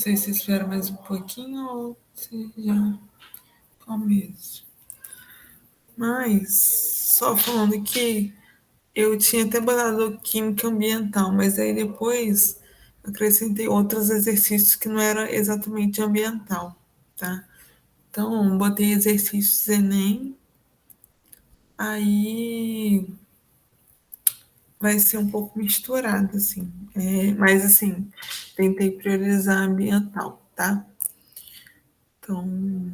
sei se espera mais um pouquinho ou se já começo. Mas, só falando que eu tinha até botado química ambiental, mas aí depois acrescentei outros exercícios que não era exatamente ambiental, tá? Então, botei exercícios Enem, aí vai ser um pouco misturado, assim. Mas, assim, tentei priorizar ambiental, tá? Então,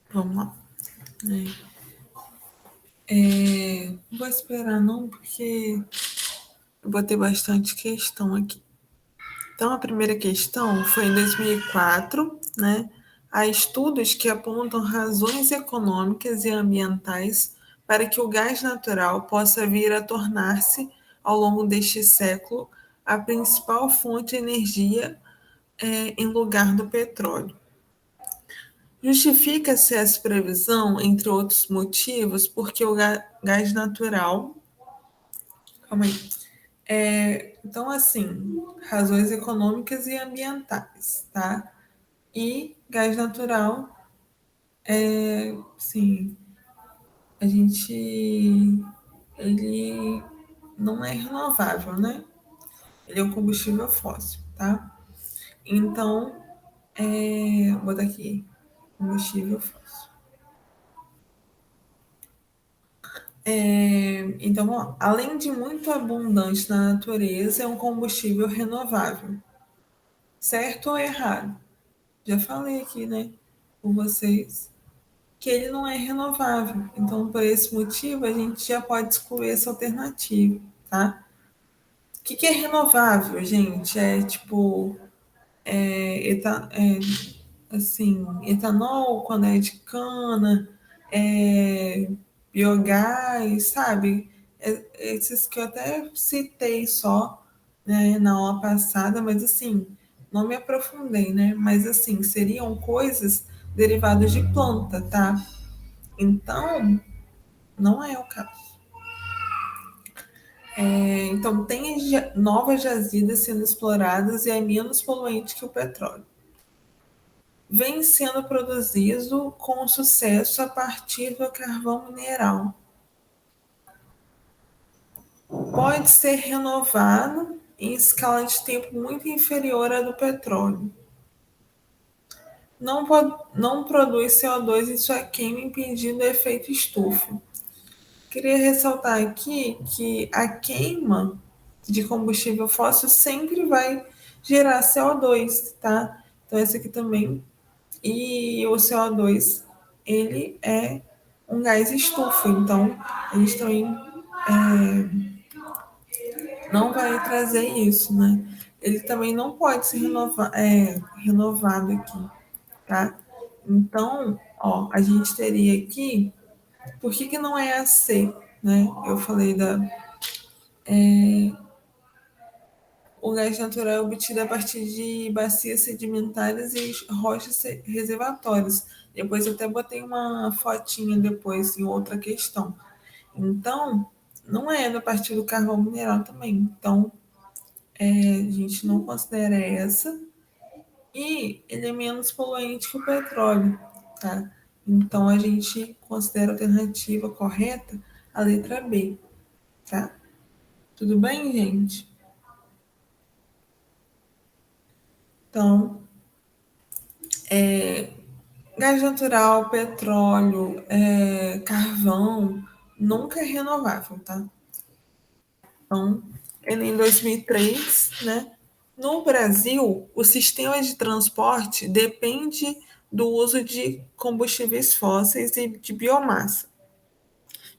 vamos lá. Não vou esperar não, porque eu botei bastante questão aqui. Então, a primeira questão foi em 2004, né? Há estudos que apontam razões econômicas e ambientais para que o gás natural possa vir a tornar-se, ao longo deste século, a principal fonte de energia em lugar do petróleo. Justifica-se essa previsão, entre outros motivos, porque o gás natural. Calma aí. Então, assim, razões econômicas e ambientais, tá? E gás natural, sim, a gente, ele não é renovável, né? Ele é um combustível fóssil, tá? Então, vou botar aqui, combustível fóssil. Então, ó, além de muito abundante na natureza, é um combustível renovável. Certo ou errado? Já falei aqui, né, com vocês, que ele não é renovável. Então, por esse motivo, a gente já pode excluir essa alternativa, tá? O que é renovável, gente? É tipo, assim, etanol quando é de cana, é, biogás, sabe? Esses que eu até citei só, né, na aula passada, mas assim, não me aprofundei, né? Mas assim, seriam coisas derivadas de planta, tá? Então, não é o caso. Então, tem novas jazidas sendo exploradas e é menos poluente que o petróleo. Vem sendo produzido com sucesso a partir do carvão mineral. Pode ser renovado em escala de tempo muito inferior à do petróleo. Não produz CO2 em sua queima, impedindo o efeito estufa. Queria ressaltar aqui que a queima de combustível fóssil sempre vai gerar CO2, tá? Então, esse aqui também. E o CO2, ele é um gás estufa, então a gente também não vai trazer isso, né? Ele também não pode ser renovado aqui, tá? Então, ó, a gente teria aqui, por que não é a C, né? Eu falei o gás natural é obtido a partir de bacias sedimentares e rochas reservatórias. Depois eu até botei uma fotinha depois em outra questão. Então, não é a partir do carvão mineral também. Então, a gente não considera essa. E ele é menos poluente que o petróleo, tá? Então, a gente considera a alternativa correta a letra B, tá? Tudo bem, gente? Então, gás natural, petróleo, carvão, nunca é renovável, tá? Então, ele em 2003, né? No Brasil, o sistema de transporte depende do uso de combustíveis fósseis e de biomassa.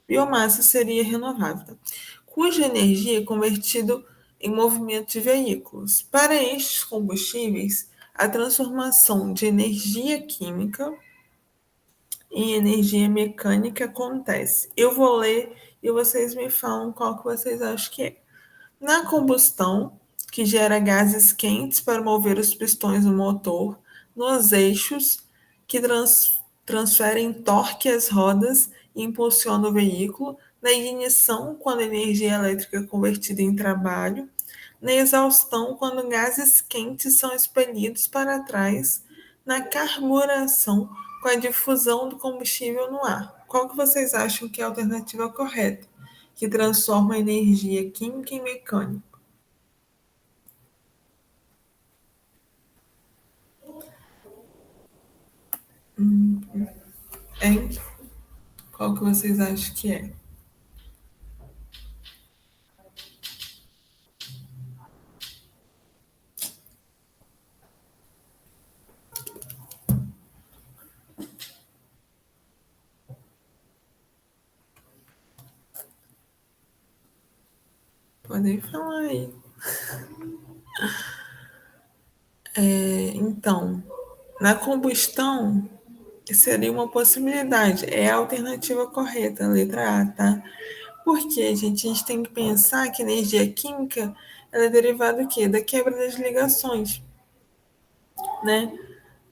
Biomassa seria renovável, tá? Cuja energia é convertida em movimento de veículos. Para estes combustíveis, a transformação de energia química em energia mecânica acontece. Eu vou ler e vocês me falam qual que vocês acham que é. Na combustão, que gera gases quentes para mover os pistões do motor, nos eixos, que transferem torque às rodas e impulsionam o veículo, na ignição, quando a energia elétrica é convertida em trabalho, na exaustão quando gases quentes são expelidos para trás na carburação com a difusão do combustível no ar. Qual que vocês acham que é a alternativa correta, que transforma a energia química em mecânica? Hein? Qual que vocês acham que é? Podem falar aí. Então, na combustão, seria uma possibilidade. É a alternativa correta, a letra A, tá? Porque, gente, a gente tem que pensar que a energia química ela é derivada do quê? Da quebra das ligações, né?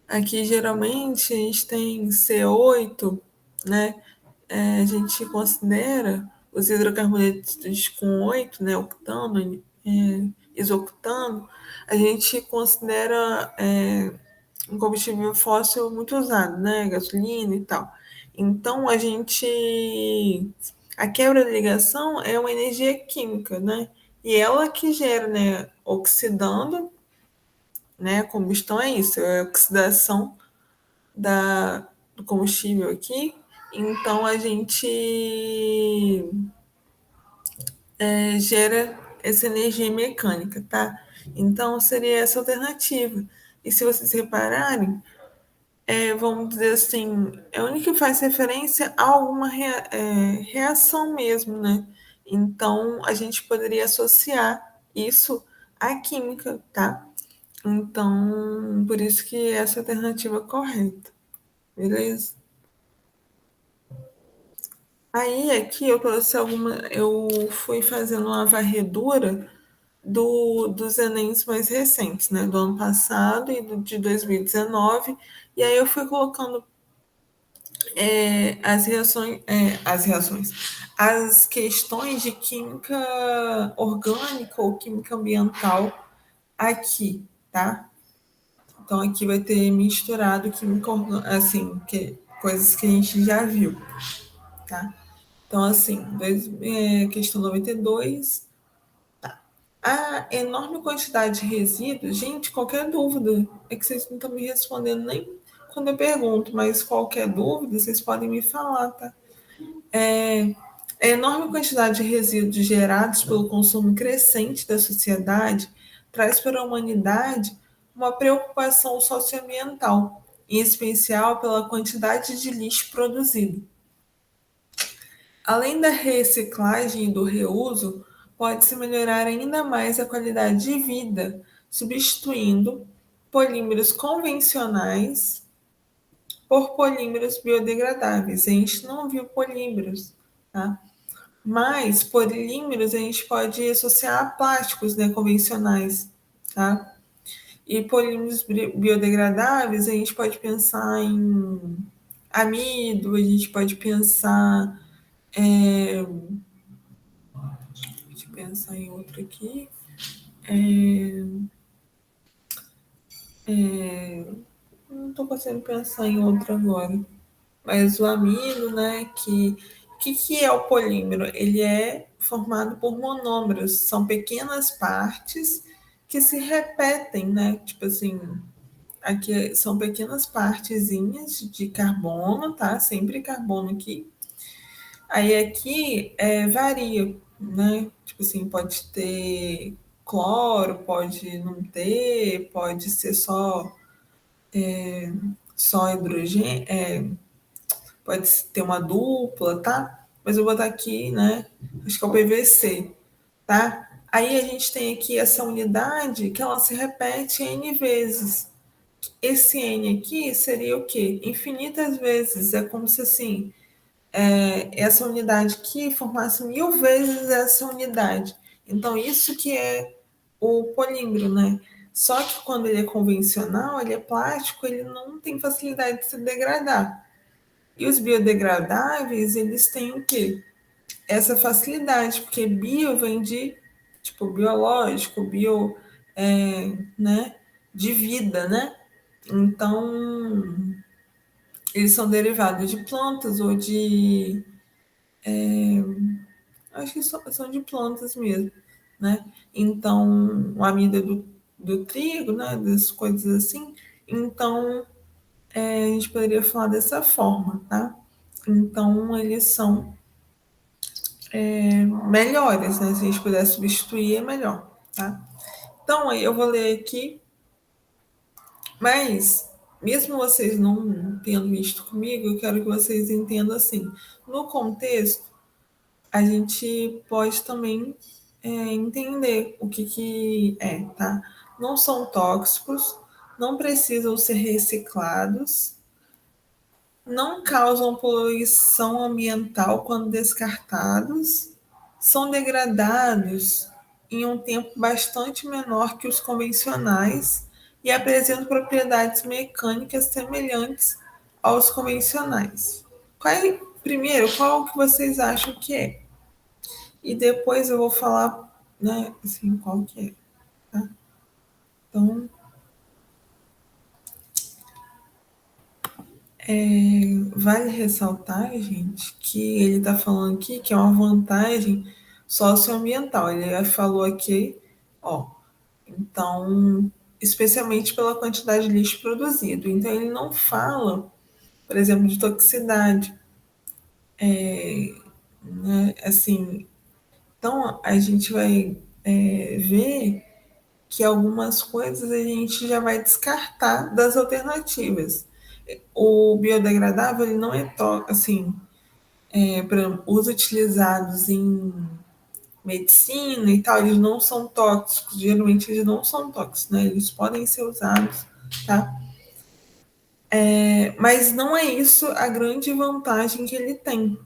Aqui, geralmente, a gente tem C8, né? A gente considera os hidrocarbonetos com 8, né? Octano, isoctano, a gente considera um combustível fóssil muito usado, né? Gasolina e tal. Então, a quebra de ligação é uma energia química, né? E ela que gera, né? Oxidando, né? A combustão é isso, é a oxidação do combustível aqui. Então, a gente gera essa energia mecânica, tá? Então, seria essa alternativa. E se vocês repararem, vamos dizer assim, é a única que faz referência a alguma reação mesmo, né? Então, a gente poderia associar isso à química, tá? Então, por isso que essa é a alternativa correta, beleza? Aí, aqui eu trouxe eu fui fazendo uma varredura dos Enems mais recentes, né? Do ano passado e de 2019, e aí eu fui colocando as questões de química orgânica ou química ambiental aqui, tá? Então aqui vai ter misturado química orgânica, assim, coisas que a gente já viu, tá? Então, assim, questão 92. A enorme quantidade de resíduos, gente, qualquer dúvida, é que vocês não estão me respondendo nem quando eu pergunto, mas qualquer dúvida, vocês podem me falar, tá? É, a enorme quantidade de resíduos gerados pelo consumo crescente da sociedade traz para a humanidade uma preocupação socioambiental, em especial pela quantidade de lixo produzido. Além da reciclagem e do reuso, pode-se melhorar ainda mais a qualidade de vida, substituindo polímeros convencionais por polímeros biodegradáveis. A gente não viu polímeros, tá? Mas polímeros a gente pode associar a plásticos, né, convencionais, tá? E polímeros biodegradáveis a gente pode pensar em amido, a gente pode pensar, deixa eu pensar em outro aqui, não estou conseguindo pensar em outro agora. Mas o amido, né, que é o polímero? Ele é formado por monômeros, são pequenas partes que se repetem, né? Tipo assim, aqui são pequenas partezinhas de carbono, tá? Sempre carbono aqui. Aí aqui varia, né? Tipo assim, pode ter cloro, pode não ter, pode ser só hidrogênio, pode ter uma dupla, tá? Mas eu vou botar aqui, né? Acho que é o PVC, tá? Aí a gente tem aqui essa unidade que ela se repete N vezes. Esse N aqui seria o quê? Infinitas vezes. É como se assim, essa unidade aqui formasse 1000 vezes essa unidade. Então, isso que é o polímero, né? Só que quando ele é convencional, ele é plástico, ele não tem facilidade de se degradar. E os biodegradáveis, eles têm o quê? Essa facilidade, porque bio vem de tipo biológico, né, de vida, né? Então, eles são derivados de plantas ou de, acho que são de plantas mesmo, né? Então, o amido do trigo, né, das coisas assim. Então, a gente poderia falar dessa forma, tá? Então, eles são melhores, né? Se a gente puder substituir, é melhor, tá? Então, aí eu vou ler aqui, mas mesmo vocês não tendo visto comigo, eu quero que vocês entendam assim. No contexto, a gente pode também entender o que é, tá? Não são tóxicos, não precisam ser reciclados, não causam poluição ambiental quando descartados, são degradados em um tempo bastante menor que os convencionais e apresentam propriedades mecânicas semelhantes aos convencionais. Primeiro, qual que vocês acham que é? E depois eu vou falar, né, assim, qual que é, tá? Então, vale ressaltar, gente, que ele está falando aqui que é uma vantagem socioambiental. Ele falou aqui, ó, então, especialmente pela quantidade de lixo produzido. Então, ele não fala, por exemplo, de toxicidade, né? Assim, então a gente vai ver que algumas coisas a gente já vai descartar das alternativas. O biodegradável ele não é assim, por exemplo, os utilizados em medicina e tal, eles não são tóxicos, geralmente eles não são tóxicos, né? Eles podem ser usados, tá? Mas não é isso a grande vantagem que ele tem,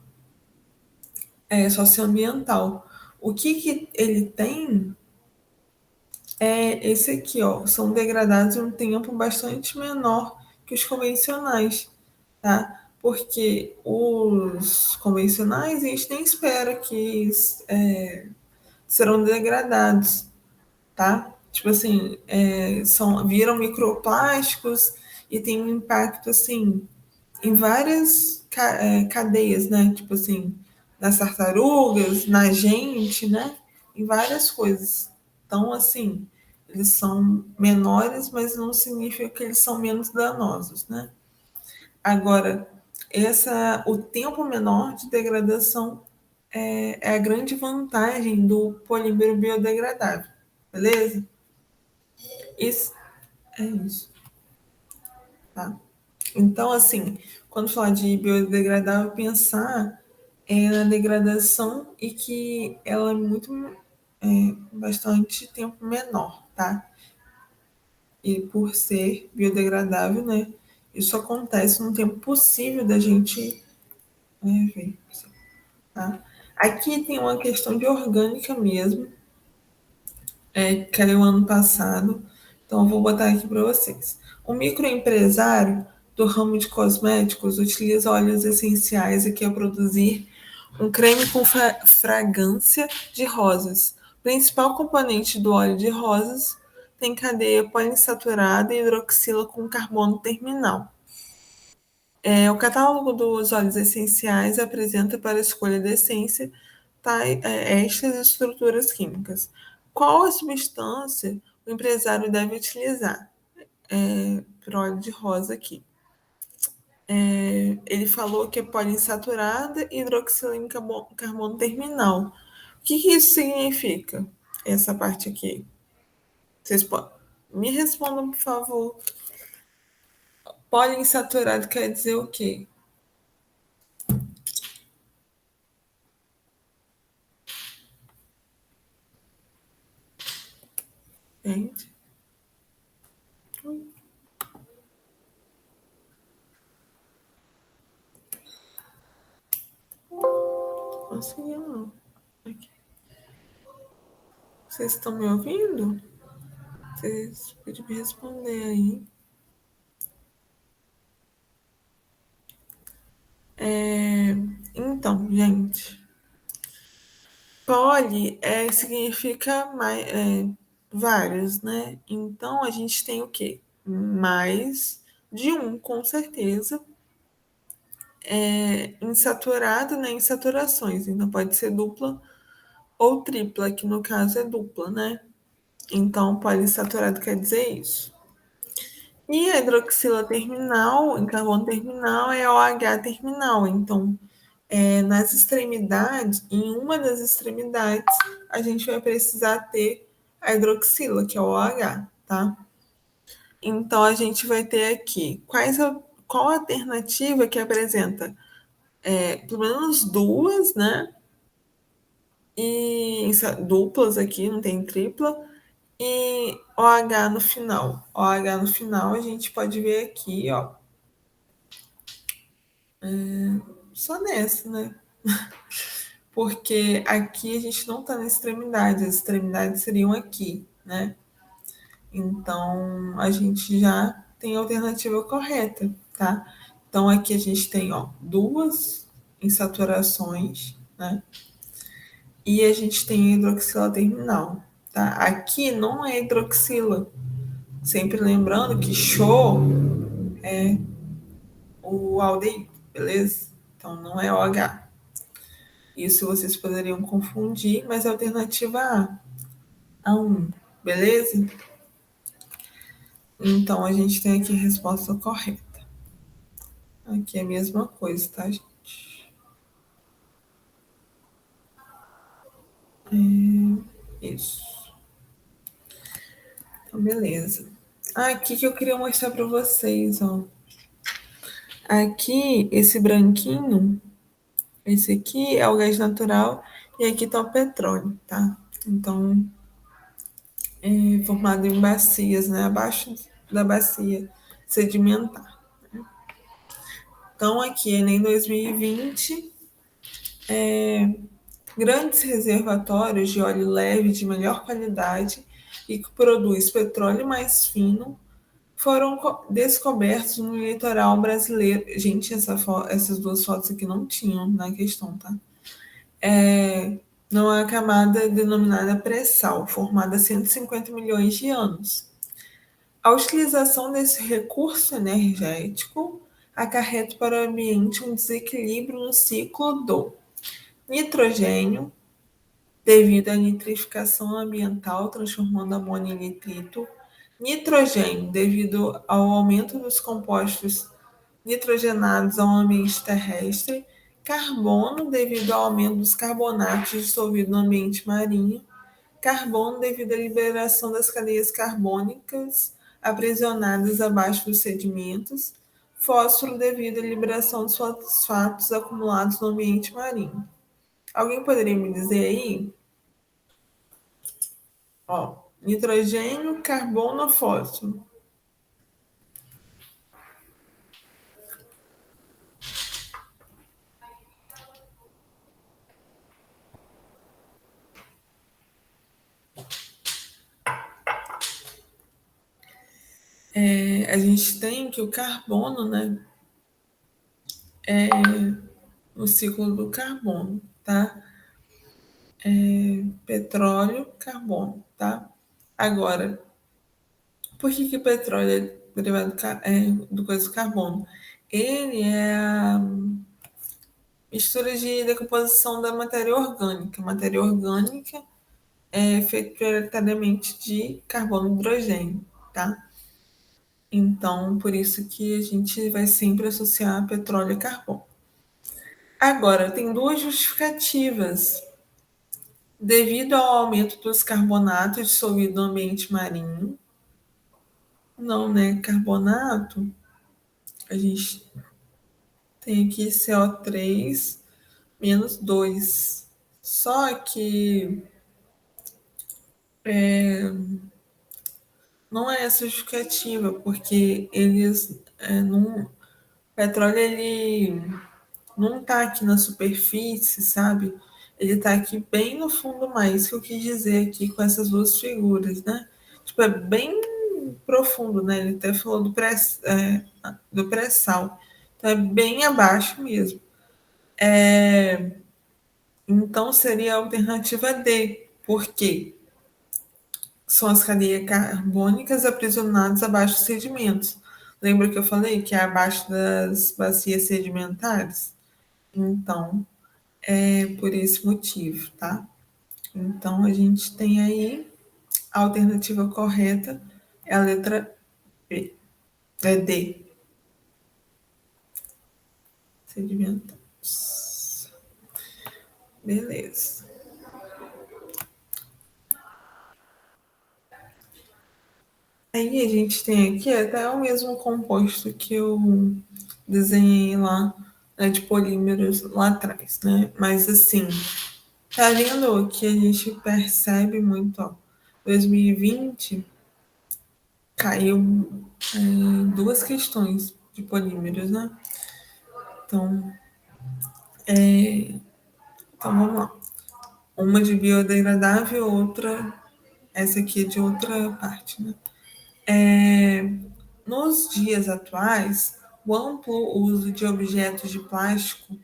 socioambiental. O que ele tem é esse aqui, ó, são degradados em um tempo bastante menor que os convencionais, tá? Porque os convencionais a gente nem espera que serão degradados, tá? Tipo assim, viram microplásticos e tem um impacto assim em várias cadeias, né? Tipo assim, nas tartarugas, na gente, né? Em várias coisas. Então, assim, eles são menores, mas não significa que eles são menos danosos, né? Agora, o tempo menor de degradação é a grande vantagem do polímero biodegradável, beleza? Isso é isso, tá? Então, assim, quando falar de biodegradável, pensar na degradação e que ela é bastante tempo menor, tá? E por ser biodegradável, né? Isso acontece no tempo possível da gente ver, tá? Aqui tem uma questão de orgânica mesmo, que era o ano passado, então eu vou botar aqui para vocês. O microempresário do ramo de cosméticos utiliza óleos essenciais aqui a produzir um creme com fragrância de rosas. O principal componente do óleo de rosas tem cadeia poliinsaturada e hidroxila com carbono terminal. O catálogo dos óleos essenciais apresenta para a escolha da essência estas estruturas químicas. Qual a substância o empresário deve utilizar? Para óleo de rosa aqui. Ele falou que é poliinsaturada e hidroxila em carbono terminal. O que isso significa? Essa parte aqui. Vocês podem. Me respondam, por favor. Poliinsaturado quer dizer o quê? Gente, não consegui não. Aqui. Vocês estão me ouvindo? Vocês podem me responder aí. Então, gente, poli significa mais, vários, né? Então a gente tem o quê? Mais de um, com certeza, insaturado, né? Insaturações. Então pode ser dupla ou tripla, que no caso é dupla, né? Então poliinsaturado quer dizer isso. E a hidroxila terminal, em carbono terminal, é OH terminal. Então, nas extremidades, em uma das extremidades, a gente vai precisar ter a hidroxila, que é o OH, tá? Então, a gente vai ter aqui qual a alternativa que apresenta pelo menos duas, né? E duplas aqui, não tem tripla, e OH no final. OH no final a gente pode ver aqui, ó, só nessa, né? Porque aqui a gente não está na extremidade, as extremidades seriam aqui, né? Então a gente já tem a alternativa correta, tá? Então aqui a gente tem, ó, duas insaturações, né? E a gente tem a hidroxila terminal, tá? Aqui não é hidroxila. Sempre lembrando que show o aldeído, beleza? Então não é OH. Isso vocês poderiam confundir, mas é a alternativa A 1, beleza? Então a gente tem aqui a resposta correta. Aqui é a mesma coisa, tá, gente? Isso. Então, beleza. Aqui que eu queria mostrar para vocês, ó. Aqui, esse branquinho, esse aqui é o gás natural e aqui tá o petróleo, tá? Então, formado em bacias, né? Abaixo da bacia sedimentar. Então, aqui, em 2020, grandes reservatórios de óleo leve de melhor qualidade e que produz petróleo mais fino foram descobertos no litoral brasileiro. Gente, essas duas fotos aqui não tinham na questão, tá? Numa camada denominada pré-sal, formada há 150 milhões de anos. A utilização desse recurso energético acarreta para o ambiente um desequilíbrio no ciclo do nitrogênio, devido à nitrificação ambiental, transformando amônia em nitrito, nitrogênio, devido ao aumento dos compostos nitrogenados ao ambiente terrestre, carbono, devido ao aumento dos carbonatos dissolvidos no ambiente marinho, carbono, devido à liberação das cadeias carbônicas aprisionadas abaixo dos sedimentos, fósforo, devido à liberação dos fosfatos acumulados no ambiente marinho. Alguém poderia me dizer aí? Ó, nitrogênio, carbono, fósforo. A gente tem que o carbono, né, é o ciclo do carbono, tá? Petróleo, carbono, tá? Agora, por que que o petróleo é derivado do coisa do carbono? Ele é a mistura de decomposição da matéria orgânica. A matéria orgânica é feita prioritariamente de carbono e hidrogênio, tá? Então, por isso que a gente vai sempre associar petróleo e carbono. Agora, tem duas justificativas. Devido ao aumento dos carbonatos dissolvidos no ambiente marinho, não, né? Carbonato, a gente tem aqui CO3 menos 2. Só que não é essa justificativa, porque eles não, o petróleo ele não está aqui na superfície, sabe? Ele está aqui bem no fundo mais, isso que eu quis dizer aqui com essas duas figuras, né? Tipo, é bem profundo, né? Ele até falou do pré-sal. Então é bem abaixo mesmo. Então, seria a alternativa D, porque são as cadeias carbônicas aprisionadas abaixo dos sedimentos. Lembra que eu falei que é abaixo das bacias sedimentares? Então, é por esse motivo, tá? Então, a gente tem aí a alternativa correta é a letra B, é D, sedimentos. Beleza. Aí a gente tem aqui até o mesmo composto que eu desenhei lá, né, de polímeros lá atrás, né? Mas assim, tá vendo que a gente percebe muito, ó, 2020 caiu duas questões de polímeros, né? Então, então vamos lá. Uma de biodegradável, outra, essa aqui é de outra parte, né? É, nos dias atuais, o amplo uso de objetos de plástico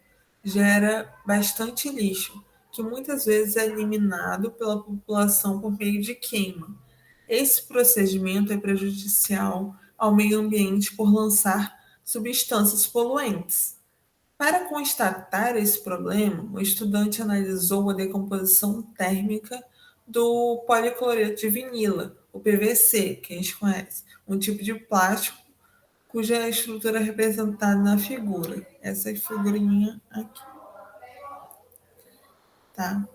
gera bastante lixo, que muitas vezes é eliminado pela população por meio de queima. Esse procedimento é prejudicial ao meio ambiente por lançar substâncias poluentes. Para constatar esse problema, o estudante analisou a decomposição térmica do policloreto de vinila, o PVC, que a gente conhece, um tipo de plástico cuja estrutura é representada na figura. Essa figurinha aqui, tá?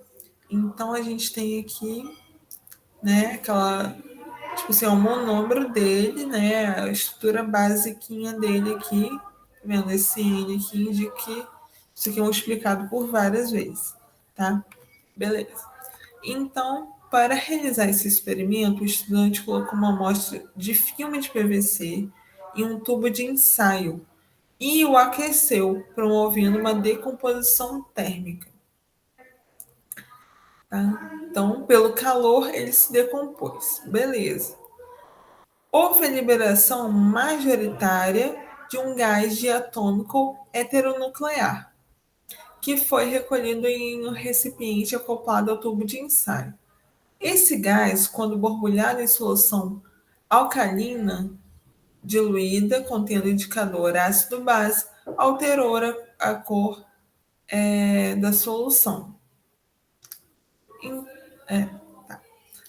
Então a gente tem aqui, né, aquela, tipo assim, o monômero dele, né, a estrutura basiquinha dele aqui, tá vendo? Esse N aqui indica que isso aqui é multiplicado por várias vezes, tá? Beleza. Então, para realizar esse experimento, o estudante colocou uma amostra de filme de PVC em um tubo de ensaio e o aqueceu, promovendo uma decomposição térmica. Tá? Então, pelo calor, ele se decompôs. Beleza. Houve a liberação majoritária de um gás diatômico heteronuclear, que foi recolhido em um recipiente acoplado ao tubo de ensaio. Esse gás, quando borbulhado em solução alcalina diluída, contendo indicador ácido-base, alterou a cor da solução.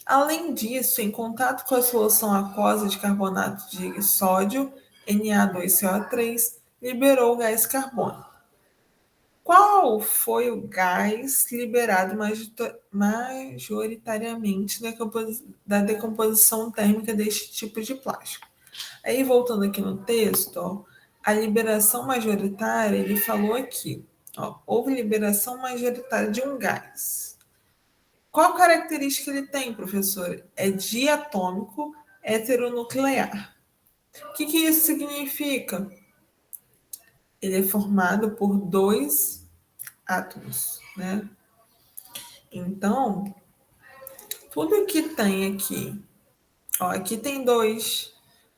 Além disso, em contato com a solução aquosa de carbonato de sódio, Na2CO3, liberou o gás carbônico. Qual foi o gás liberado majoritariamente da decomposição térmica deste tipo de plástico? Aí, voltando aqui no texto, ó, a liberação majoritária, ele falou aqui, ó, houve liberação majoritária de um gás. Qual característica ele tem, professor? É diatômico heteronuclear. O que isso significa? Ele é formado por dois átomos, né? Então, tudo que tem aqui, ó, aqui tem dois,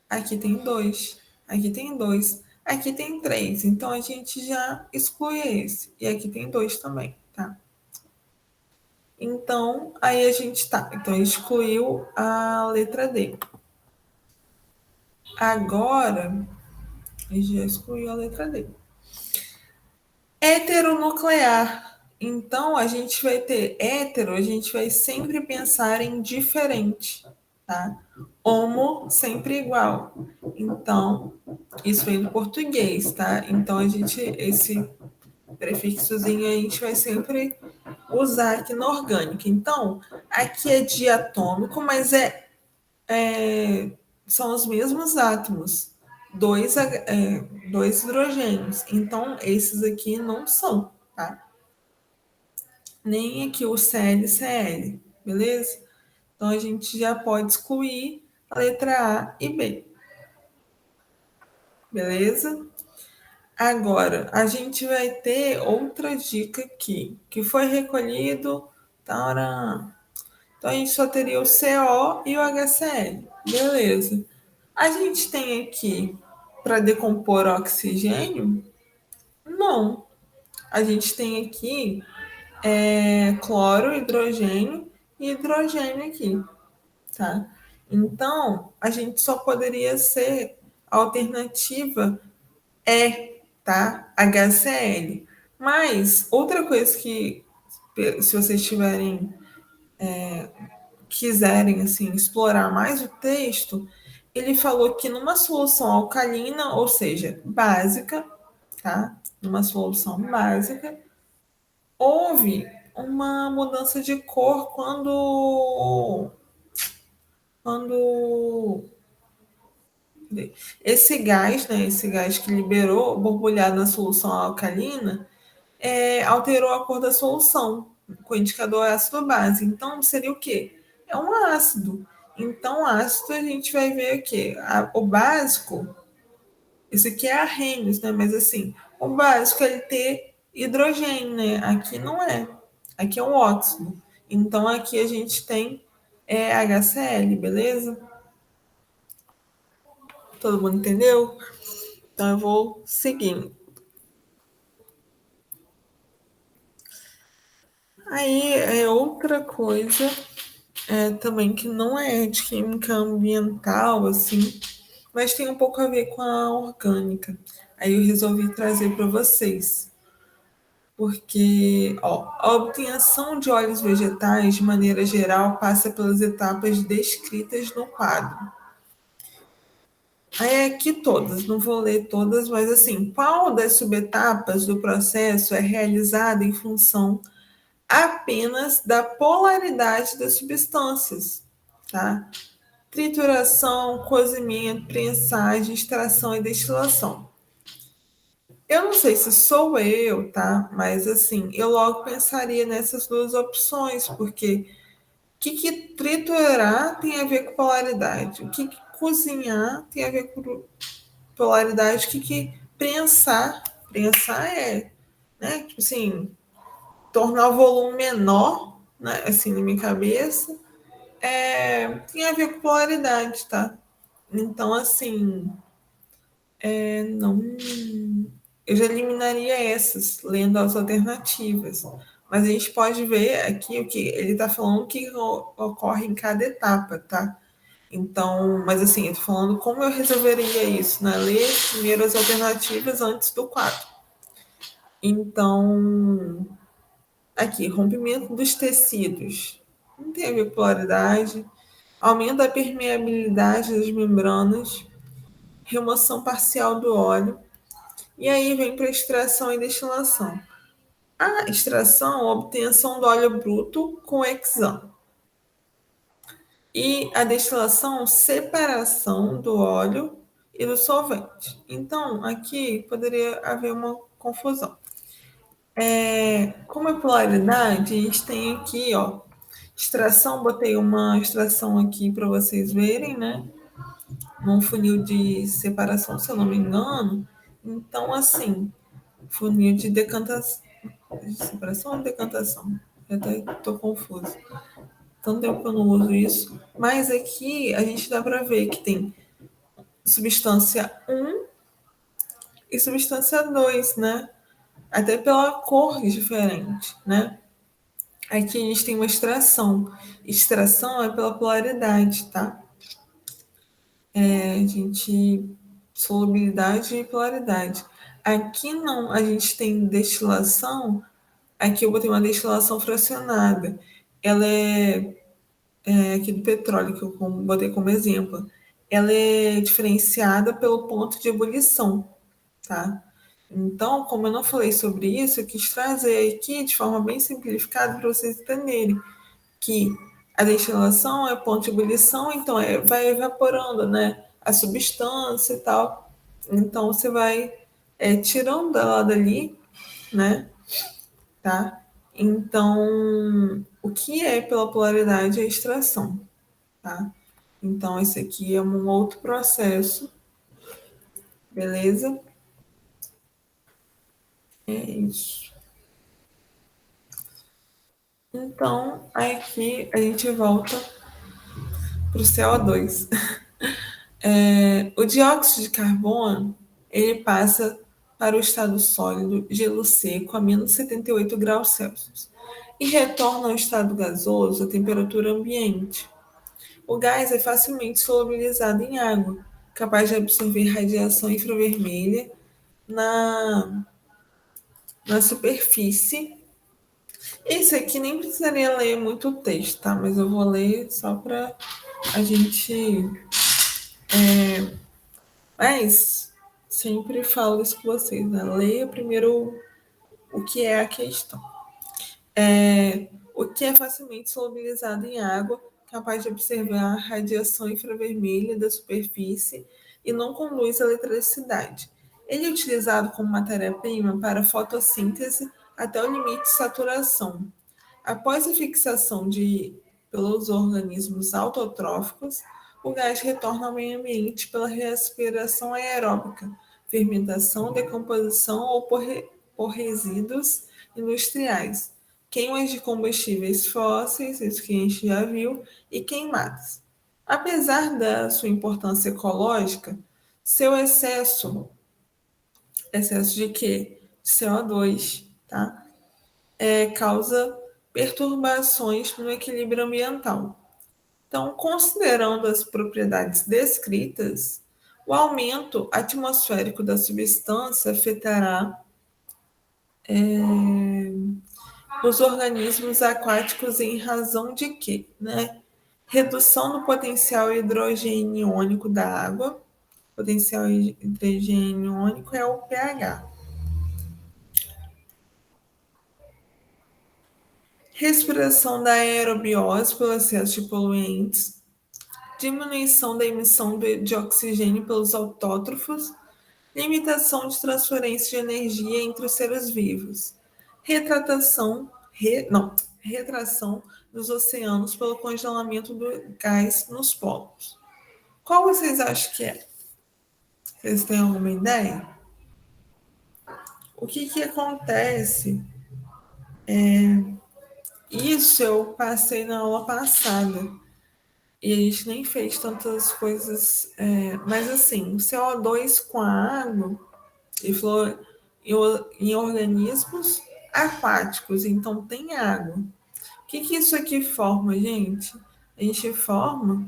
aqui tem dois, aqui tem dois, aqui tem três. Então, a gente já exclui esse. E aqui tem dois também, tá? Então, aí a gente tá. Então, excluiu a letra D. Agora, a gente já excluiu a letra D. Heteronuclear. Então, a gente vai ter hétero, a gente vai sempre pensar em diferente, tá? Homo, sempre igual. Então, isso vem do português, tá? Então, esse prefixozinho a gente vai sempre usar aqui no orgânico. Então, aqui é diatômico, mas são os mesmos átomos, dois hidrogênios. Então, esses aqui não são, tá? Nem aqui o Cl e Cl, beleza? Então, a gente já pode excluir a letra A e B, beleza? Agora, a gente vai ter outra dica aqui, que foi recolhido. Tará. Então, a gente só teria o CO e o HCl, beleza? A gente tem aqui para decompor oxigênio? Não. A gente tem aqui cloro, hidrogênio e hidrogênio aqui, tá? Então, a gente só poderia ser a alternativa tá? HCl. Mas, outra coisa que, se vocês tiverem, quiserem, assim, explorar mais o texto, ele falou que numa solução alcalina, ou seja, básica, tá? Numa solução básica, houve uma mudança de cor quando esse gás, né, esse gás que liberou, borbulhado na solução alcalina, alterou a cor da solução, com o indicador ácido base. Então, seria o quê? É um ácido. Então, ácido a gente vai ver o quê? O básico, esse aqui é Arrhenius, né? Mas assim, o básico é ele ter hidrogênio, né? Aqui não é. Aqui é um óxido. Então, aqui a gente tem HCl, beleza? Todo mundo entendeu? Então, eu vou seguindo. Aí, outra coisa também que não é de química ambiental, assim, mas tem um pouco a ver com a orgânica. Aí eu resolvi trazer para vocês, porque a obtenção de óleos vegetais, de maneira geral, passa pelas etapas descritas no quadro. Aí aqui todas, não vou ler todas, mas assim, qual das subetapas do processo é realizada em função apenas da polaridade das substâncias, tá? Trituração, cozimento, prensagem, extração e destilação. Eu não sei se sou eu, tá? Mas assim, eu logo pensaria nessas duas opções, porque o que triturar tem a ver com polaridade? O que cozinhar tem a ver com polaridade? O que prensar? Prensar né? Tipo assim, tornar o volume menor, né? Assim, na minha cabeça. Tem a ver com polaridade, tá? Então, assim, não. Eu já eliminaria essas, lendo as alternativas. Mas a gente pode ver aqui o que ele está falando que ocorre em cada etapa, tá? Então, mas assim, eu tô falando como eu resolveria isso, né? Ler primeiro as alternativas antes do quadro. Então, aqui, rompimento dos tecidos. Não tem a ver com polaridade. Aumento da permeabilidade das membranas. Remoção parcial do óleo. E aí vem para extração e destilação. A extração, a obtenção do óleo bruto com hexano. E a destilação, separação do óleo e do solvente. Então, aqui poderia haver uma confusão. Como é polaridade, a gente tem aqui, ó, extração, botei uma extração aqui para vocês verem, né? Num funil de separação, se eu não me engano. Então, assim, funil de decantação. De separação ou decantação? Eu até estou confuso. Tanto tempo que eu não uso isso. Mas aqui a gente dá para ver que tem substância um e substância 2, né? Até pela cor diferente, né? Aqui a gente tem uma extração. Extração é pela polaridade, tá? A gente. Solubilidade e polaridade. Aqui não, a gente tem destilação. Aqui eu botei uma destilação fracionada. Ela aqui do petróleo, que eu botei como exemplo. Ela é diferenciada pelo ponto de ebulição, tá? Então, como eu não falei sobre isso, eu quis trazer aqui de forma bem simplificada para vocês entenderem que a destilação é ponto de ebulição, então vai evaporando, né? A substância e tal. Então, você vai tirando ela dali, né? Tá? Então, o que é pela polaridade é a extração, tá? Então, esse aqui é um outro processo, beleza? É isso. Então, aqui a gente volta para o CO2. O dióxido de carbono, ele passa para o estado sólido, gelo seco, a menos 78 graus Celsius, e retorna ao estado gasoso a temperatura ambiente. O gás é facilmente solubilizado em água, capaz de absorver radiação infravermelha na, na superfície. Esse aqui nem precisaria ler muito texto, tá? Mas eu vou ler só para a gente. Mas sempre falo isso com vocês, né? Leia primeiro o que é a questão. O que é facilmente solubilizado em água, capaz de observar a radiação infravermelha da superfície e não conduz eletricidade. Ele é utilizado como matéria-prima para fotossíntese até o limite de saturação. Após a fixação pelos organismos autotróficos, o gás retorna ao meio ambiente pela respiração aeróbica, fermentação, decomposição ou por resíduos industriais, queimas de combustíveis fósseis, isso que a gente já viu, e queimadas. Apesar da sua importância ecológica, seu excesso de quê? De CO2, tá? Causa perturbações no equilíbrio ambiental. Então, considerando as propriedades descritas, o aumento atmosférico da substância afetará os organismos aquáticos em razão de quê? Né? Redução do potencial hidrogeniônico da água. Potencial hidrogeniônico é o pH. Respiração da aerobiose pelo excesso de poluentes. Diminuição da emissão de oxigênio pelos autótrofos. Limitação de transferência de energia entre os seres vivos. Retração dos oceanos pelo congelamento do gás nos polos. Qual vocês acham que é? Vocês têm alguma ideia? O que acontece? Isso eu passei na aula passada. E a gente nem fez tantas coisas. Mas assim, o CO2 com a água, ele falou em organismos aquáticos, então tem água. O que isso aqui forma, gente? A gente forma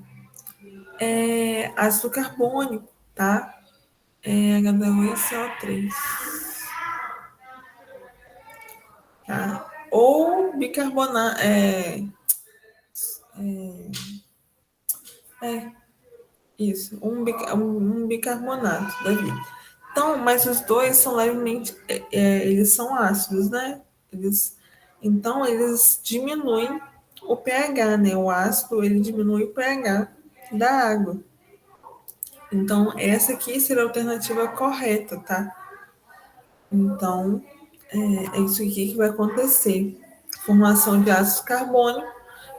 ácido carbônico, tá? H2CO3, tá? Ou bicarbonato, isso, um bicarbonato da vida. Então, mas os dois são levemente, eles são ácidos, né? Então, eles diminuem o pH, né? O ácido, ele diminui o pH da água. Então, essa aqui seria a alternativa correta, tá? Então, é isso aqui que vai acontecer. Formação de ácido carbônico,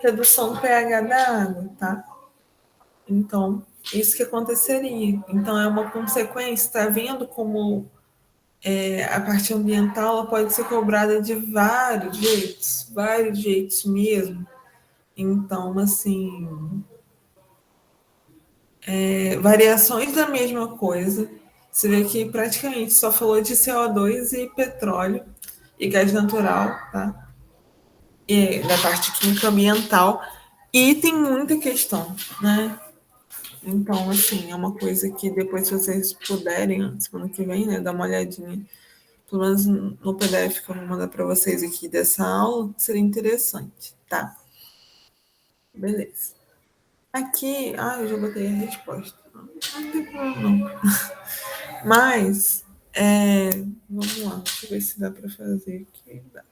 redução do pH da água, tá? Então, isso que aconteceria. Então, é uma consequência, está vendo como a parte ambiental ela pode ser cobrada de vários jeitos mesmo. Então, assim, variações da mesma coisa. Você vê que praticamente só falou de CO2 e petróleo e gás natural, tá? E da parte química ambiental. E tem muita questão, né? Então, assim, é uma coisa que depois, se vocês puderem, semana que vem, né, dar uma olhadinha, pelo menos no PDF que eu vou mandar para vocês aqui dessa aula, seria interessante, tá? Beleza. Aqui, eu já botei a resposta. Não tem problema, não. Mas, vamos lá, deixa eu ver se dá para fazer aqui. Dá.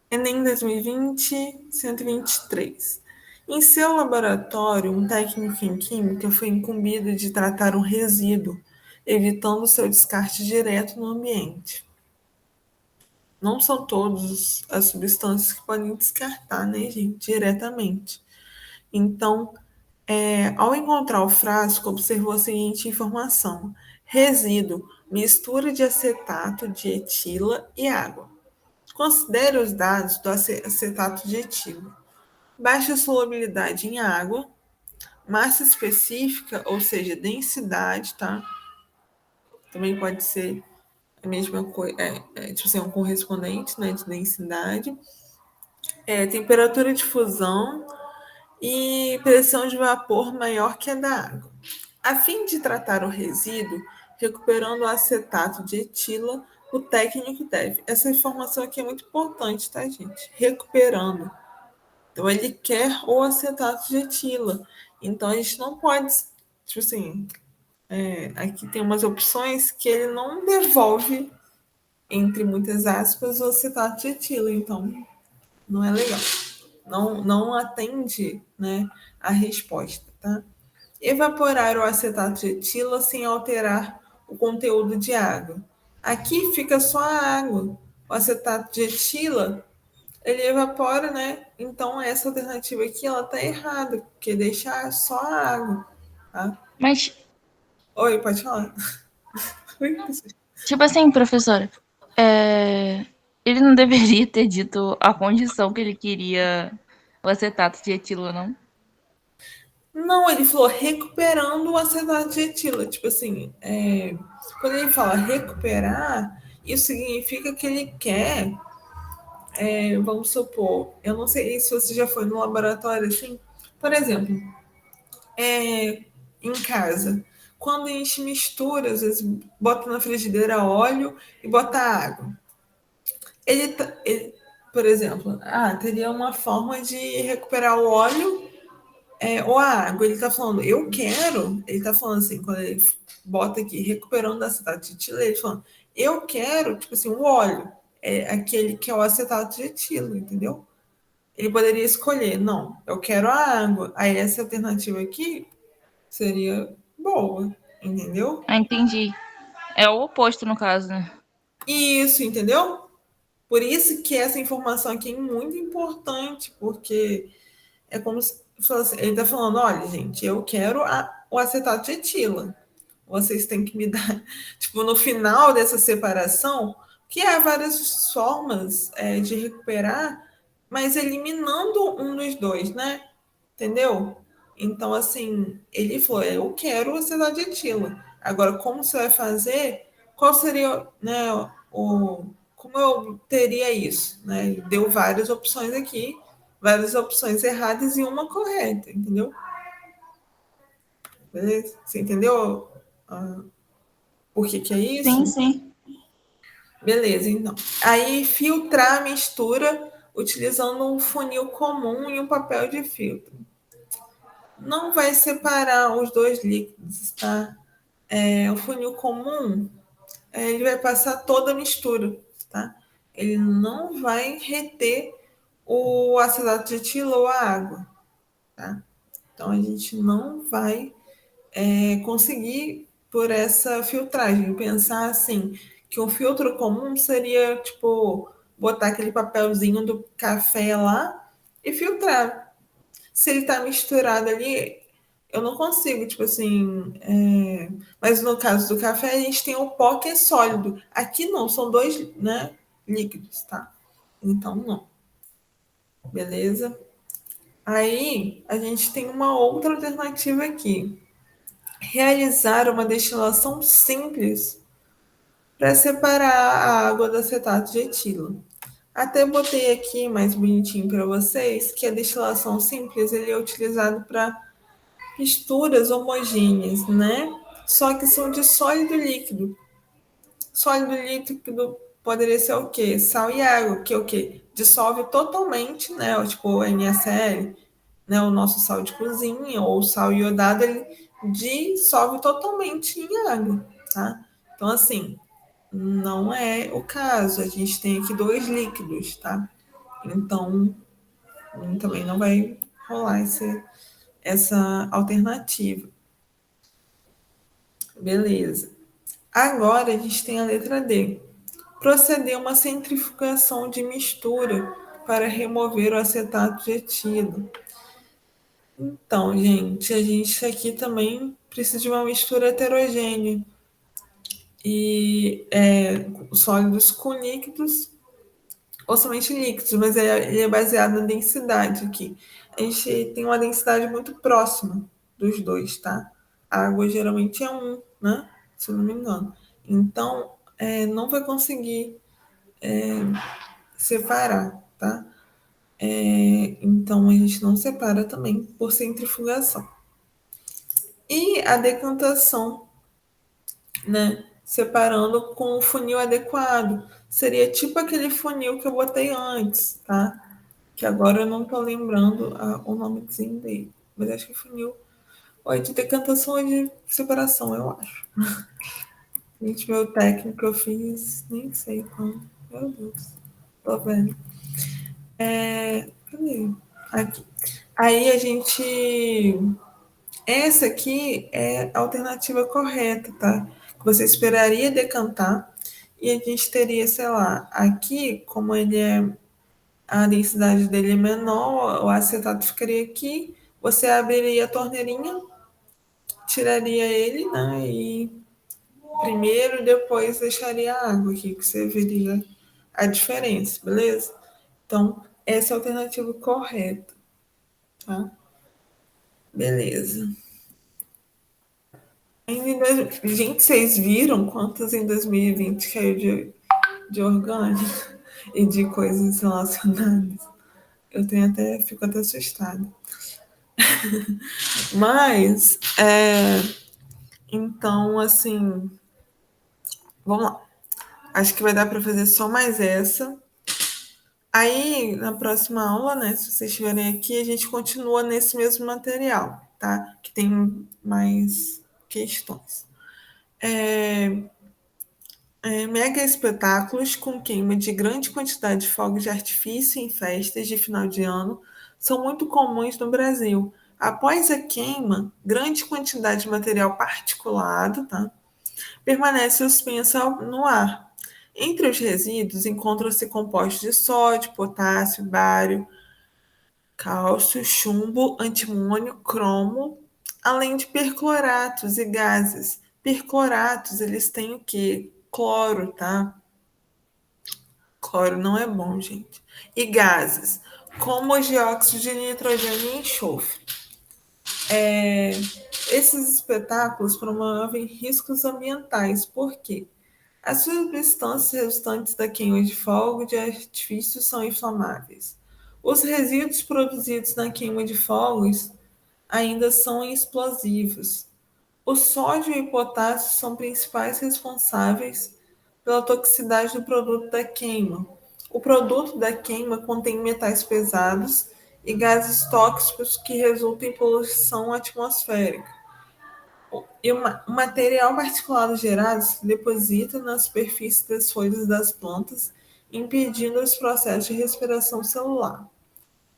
Enem 2020, 123. Em seu laboratório, um técnico em química foi incumbido de tratar um resíduo, evitando seu descarte direto no ambiente. Não são todas as substâncias que podem descartar, né, gente, diretamente. Então, ao encontrar o frasco, observou a seguinte informação: resíduo, mistura de acetato de etila e água. Considere os dados do acetato de etila. Baixa solubilidade em água, massa específica, ou seja, densidade, tá? também pode ser a mesma coisa, tipo assim, um correspondente, né, de densidade. Temperatura de fusão e pressão de vapor maior que a da água. A fim de tratar o resíduo, recuperando o acetato de etila, o técnico deve. Essa informação aqui é muito importante, tá, gente? Recuperando. Então, ele quer o acetato de etila. Então, a gente não pode, tipo assim, aqui tem umas opções que ele não devolve, entre muitas aspas, o acetato de etila. Então, não é legal. Não atende, né, a resposta, tá? Evaporar o acetato de etila sem alterar o conteúdo de água. Aqui fica só a água. O acetato de etila, ele evapora, né? Então essa alternativa aqui, ela tá errada, porque deixa só a água, tá? Mas, Oi, pode falar. tipo assim, professora, é, ele não deveria ter dito a condição que ele queria o acetato de etilo, não? Não, ele falou recuperando o acetato de etila. Tipo assim, quando ele fala recuperar, isso significa que ele quer, vamos supor, eu não sei se você já foi no laboratório assim, por exemplo, em casa, quando a gente mistura, às vezes bota na frigideira óleo e bota água. Ele, por exemplo, teria uma forma de recuperar o óleo ou a água. Ele está falando, eu quero. Ele está falando assim, quando ele bota aqui, recuperando a acetato de etila, ele falando, eu quero, tipo assim, o óleo. É aquele que é o acetato de etila, entendeu? Ele poderia escolher, não, eu quero a água. Aí essa alternativa aqui seria boa, entendeu? Ah, entendi. É o oposto, no caso, né? Isso, entendeu? Por isso que essa informação aqui é muito importante, porque é como se ele está falando, olha, gente, eu quero o acetato de etila. Vocês têm que me dar, tipo, no final dessa separação, que há várias formas de recuperar, mas eliminando um dos dois, né? Entendeu? Então, assim, ele falou, eu quero a cidade de Tila. Agora, como você vai fazer? Qual seria, né, como eu teria isso, né? Ele deu várias opções aqui, várias opções erradas e uma correta, entendeu? Beleza? Você entendeu por que que é Sim, isso? sim. Beleza, então. Aí, filtrar a mistura utilizando um funil comum e um papel de filtro. Não vai separar os dois líquidos, tá? O funil comum, ele vai passar toda a mistura, tá? Ele não vai reter o acetato de etila ou a água, tá? Então a gente não vai conseguir por essa filtragem. Pensar assim, que um filtro comum seria tipo botar aquele papelzinho do café lá e filtrar. Se ele está misturado ali, eu não consigo, tipo assim. Mas no caso do café, a gente tem o pó que é sólido. Aqui não, são dois, né, líquidos, tá? Então, não. Beleza? Aí, a gente tem uma outra alternativa aqui. Realizar uma destilação simples para separar a água do acetato de etilo. Até botei aqui mais bonitinho para vocês que a destilação simples ele é utilizado para misturas homogêneas, né? Só que são de sólido líquido. Sólido líquido poderia ser o quê? Sal e água, que é o quê? Dissolve totalmente, né? Tipo o NaCl, né? O nosso sal de cozinha ou sal iodado, ele dissolve totalmente em água, tá? Então, assim, não é o caso. A gente tem aqui dois líquidos, tá? Então, também não vai rolar essa alternativa. Beleza. Agora a gente tem a letra D. Proceder a uma centrifugação de mistura para remover o acetato de etilo. Então, gente, a gente aqui também precisa de uma mistura heterogênea e sólidos com líquidos ou somente líquidos, mas ele é baseado na densidade aqui. A gente tem uma densidade muito próxima dos dois, tá? A água geralmente é um, né? Se eu não me engano. Então, não vai conseguir separar, tá? Então, a gente não separa também por centrifugação. E a decantação, né? Separando com o funil adequado. Seria tipo aquele funil que eu botei antes, tá? Que agora eu não tô lembrando o nomezinho dele. Mas acho que funil. Ou é de decantação ou de separação, eu acho. Gente, meu técnico que eu fiz, nem sei quando. Meu Deus, tô vendo. Cadê? Aqui. Aí a gente. Essa aqui é a alternativa correta, tá? Você esperaria decantar e a gente teria, sei lá, aqui, como ele é. A densidade dele é menor, o acetato ficaria aqui. Você abriria a torneirinha, tiraria ele, né? E primeiro, depois deixaria a água aqui, que você veria a diferença, beleza? Então, essa é a alternativa correta, tá? Beleza. Gente, vocês viram quantas em 2020 caiu de orgânico e de coisas relacionadas? Eu fico até assustada. Mas, então, assim, vamos lá. Acho que vai dar para fazer só mais essa. Aí, na próxima aula, né, se vocês estiverem aqui, a gente continua nesse mesmo material, tá? Que tem mais questões. Mega espetáculos com queima de grande quantidade de fogos de artifício em festas de final de ano são muito comuns no Brasil. Após a queima, grande quantidade de material particulado, tá, permanece suspensa no ar. Entre os resíduos encontram-se compostos de sódio, potássio, bário, cálcio, chumbo, antimônio, cromo, além de percloratos e gases. Percloratos, eles têm o quê? Cloro, tá? Cloro não é bom, gente. E gases, como os dióxido de nitrogênio e enxofre. Esses espetáculos promovem riscos ambientais, por quê? As substâncias resultantes da queima de fogo de artifício são inflamáveis. Os resíduos produzidos na queima de fogos ainda são explosivos. O sódio e o potássio são principais responsáveis pela toxicidade do produto da queima. O produto da queima contém metais pesados e gases tóxicos que resultam em poluição atmosférica. E o material particulado gerado se deposita na superfície das folhas das plantas, impedindo os processos de respiração celular.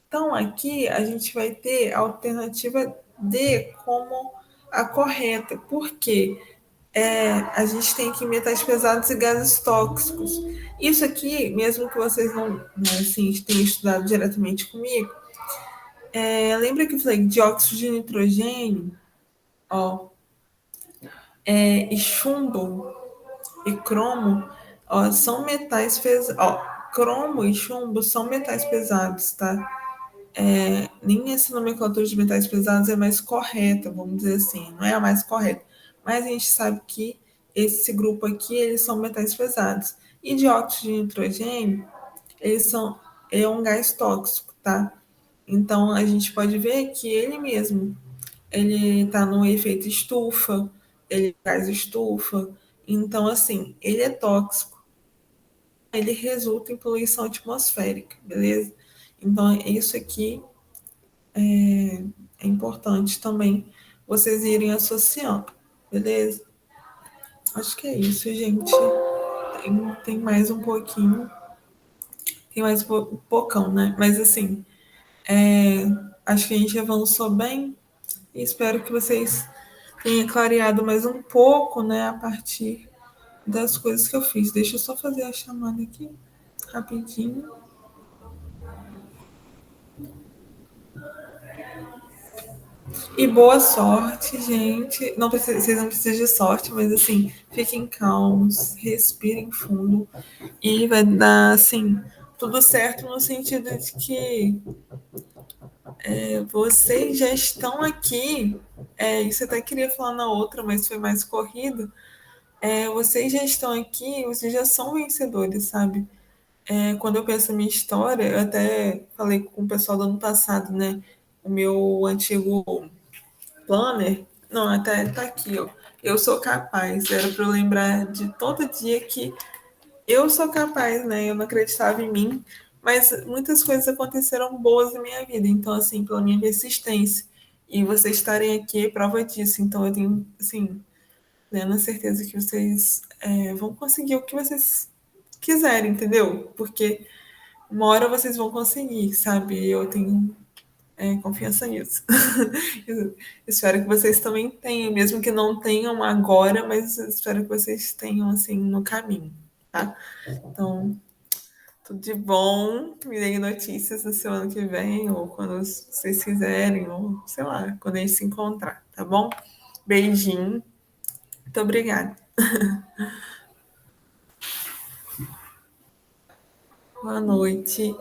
Então, aqui a gente vai ter a alternativa D como a correta, porque a gente tem aqui metais pesados e gases tóxicos. Isso aqui, mesmo que vocês não, né, assim, tenham estudado diretamente comigo, lembra que eu falei dióxido de nitrogênio, ó, e chumbo e cromo, ó, são metais pesados. Ó, cromo e chumbo são metais pesados, tá? Nem essa nomenclatura de metais pesados é mais correta, vamos dizer assim, não é a mais correta. Mas a gente sabe que esse grupo aqui, eles são metais pesados. E dióxido de nitrogênio, eles são, é um gás tóxico, tá? Então, a gente pode ver que ele mesmo, ele está no efeito estufa, ele é gás estufa. Então, assim, ele é tóxico. Ele resulta em poluição atmosférica, beleza? Então, isso aqui é importante também vocês irem associando, beleza? Acho que é isso, gente. Tem mais um pouquinho, tem mais um pocão, né? Mas assim, acho que a gente avançou bem e espero que vocês tenham clareado mais um pouco, né, a partir das coisas que eu fiz. Deixa eu só fazer a chamada aqui, rapidinho. E boa sorte, gente. Não precisa, vocês não precisam de sorte, mas assim, fiquem calmos, respirem fundo e vai dar assim tudo certo no sentido de que vocês já estão aqui. Isso até queria falar na outra, mas foi mais corrido. vocês já estão aqui, vocês já são vencedores, sabe? Quando eu penso na minha história, eu até falei com o pessoal do ano passado, né? O meu antigo planner, não, até tá aqui, ó. Eu sou capaz. Era para eu lembrar de todo dia que eu sou capaz, né? Eu não acreditava em mim, mas muitas coisas aconteceram boas na minha vida. Então, assim, pela minha persistência. E vocês estarem aqui é prova disso. Então, eu tenho, assim, plena certeza que vocês vão conseguir o que vocês quiserem, entendeu? Porque uma hora vocês vão conseguir, sabe? Eu tenho confiança nisso. Eu espero que vocês também tenham, mesmo que não tenham agora, mas eu espero que vocês tenham assim no caminho, tá? Então, tudo de bom. Me deem notícias no seu ano que vem, ou quando vocês quiserem, ou sei lá, quando a gente se encontrar, tá bom? Beijinho. Muito obrigada. Boa noite.